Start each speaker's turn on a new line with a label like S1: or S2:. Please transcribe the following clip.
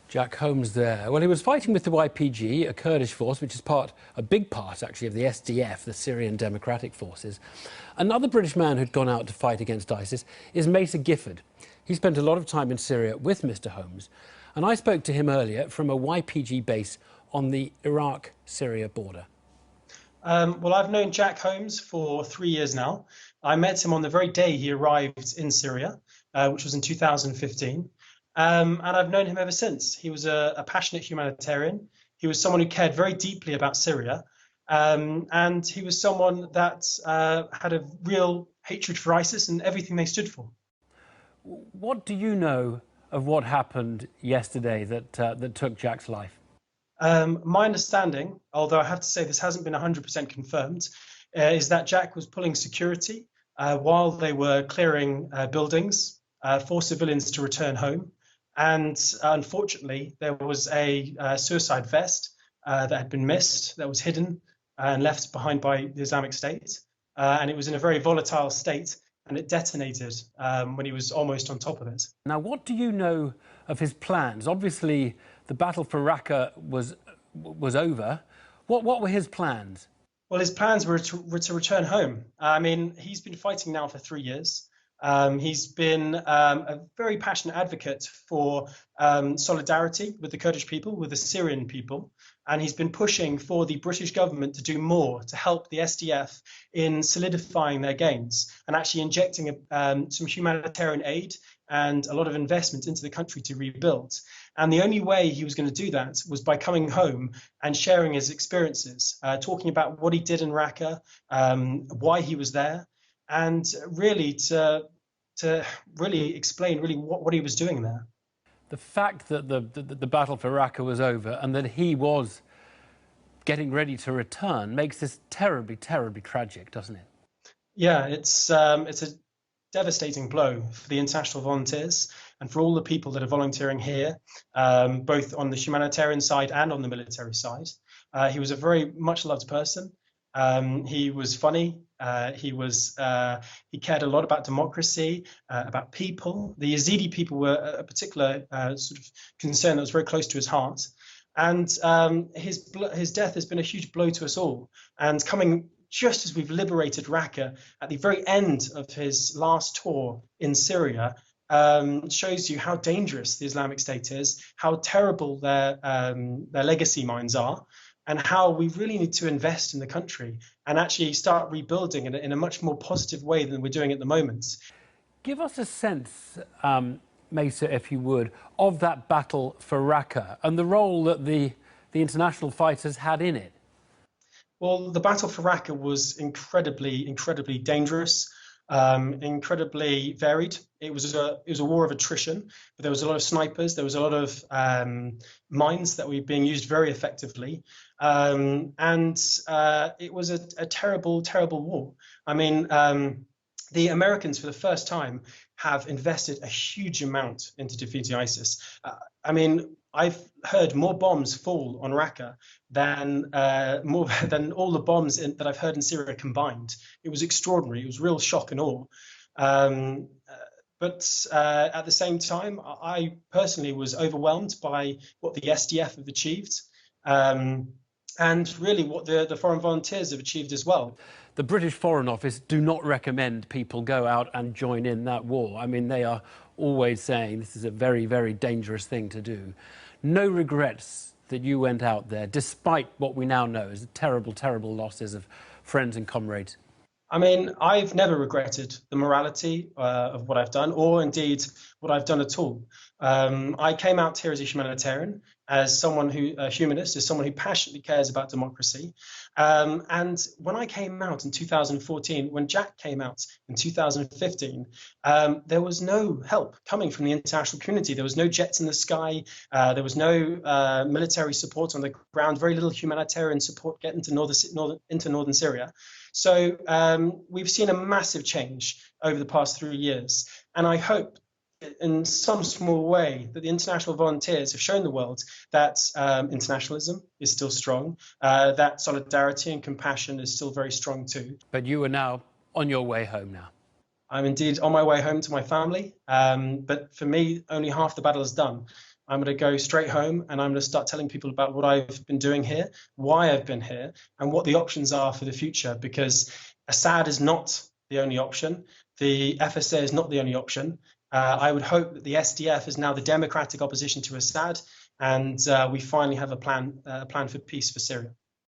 S1: Jac Holmes there. Well, he was fighting with the YPG, a Kurdish force, which is a big part, actually, of the SDF, the Syrian Democratic Forces. Another British man who'd gone out to fight against ISIS is Mr. Gifford. He spent a lot of time in Syria with Mr. Holmes, and I spoke to him earlier from a YPG base on the Iraq-Syria border.
S2: Well, I've known Jac Holmes for 3 years now. I met him on the very day he arrived in Syria, which was in 2015. And I've known him ever since. He was a passionate humanitarian. He was someone who cared very deeply about Syria. And he was someone that had a real hatred for ISIS and everything they stood for.
S1: What do you know of what happened yesterday that took Jac's life?
S2: My understanding, although I have to say this hasn't been 100% confirmed, is that Jac was pulling security while they were clearing buildings for civilians to return home. And unfortunately, there was a suicide vest that had been missed, that was hidden and left behind by the Islamic State. And it was in a very volatile state, and it detonated when he was almost on top of it.
S1: Now, what do you know of his plans? Obviously, the battle for Raqqa was over. What were his plans?
S2: Well, his plans were to return home. I mean, he's been fighting now for 3 years. He's been a very passionate advocate for solidarity with the Kurdish people, with the Syrian people, and he's been pushing for the British government to do more to help the SDF in solidifying their gains and actually injecting some humanitarian aid and a lot of investment into the country to rebuild. And the only way he was going to do that was by coming home and sharing his experiences, talking about what he did in Raqqa, why he was there, and really to really explain what he was doing there.
S1: The fact that the battle for Raqqa was over and that he was getting ready to return makes this terribly, terribly tragic, doesn't it?
S2: Yeah, it's a devastating blow for the international volunteers and for all the people that are volunteering here, both on the humanitarian side and on the military side. He was a very much loved person. He was funny. He cared a lot about democracy, about people. The Yazidi people were a particular sort of concern that was very close to his heart. And his death has been a huge blow to us all. And coming just as we've liberated Raqqa at the very end of his last tour in Syria, shows you how dangerous the Islamic State is, how terrible their legacy mines are, and how we really need to invest in the country and actually start rebuilding in a much more positive way than we're doing at the moment.
S1: Give us a sense, Mesa, if you would, of that battle for Raqqa and the role that the international fighters had in it.
S2: Well, the battle for Raqqa was incredibly dangerous, incredibly varied. It was a war of attrition, but there was a lot of snipers, there was a lot of mines that were being used very effectively, and it was a terrible war. I mean, the Americans, for the first time, have invested a huge amount into defeating ISIS. I mean, I've heard more bombs fall on Raqqa than all the bombs that I've heard in Syria combined. It was extraordinary. It was real shock and awe. But at the same time, I personally was overwhelmed by what the SDF have achieved, and really what the foreign volunteers have achieved as well.
S1: The British Foreign Office do not recommend people go out and join in that war. I mean, they are always saying this is a very, very dangerous thing to do. No regrets that you went out there, despite what we now know is the terrible, terrible losses of friends and comrades.
S2: I mean, I've never regretted the morality of what I've done, or indeed what I've done at all. I came out here as a humanitarian, as someone a humanist, as someone who passionately cares about democracy. And when I came out in 2014, when Jac came out in 2015, there was no help coming from the international community. There was no jets in the sky. There was no military support on the ground, very little humanitarian support getting to northern Syria. So we've seen a massive change over the past 3 years. And I hope in some small way that the international volunteers have shown the world that internationalism is still strong, that solidarity and compassion is still very strong too.
S1: But you are now on your way home now.
S2: I'm indeed on my way home to my family, but for me, only half the battle is done. I'm going to go straight home and I'm going to start telling people about what I've been doing here, why I've been here, and what the options are for the future, because Assad is not the only option. The FSA is not the only option. I would hope that the SDF is now the democratic opposition to Assad, and we finally have a plan for peace for Syria.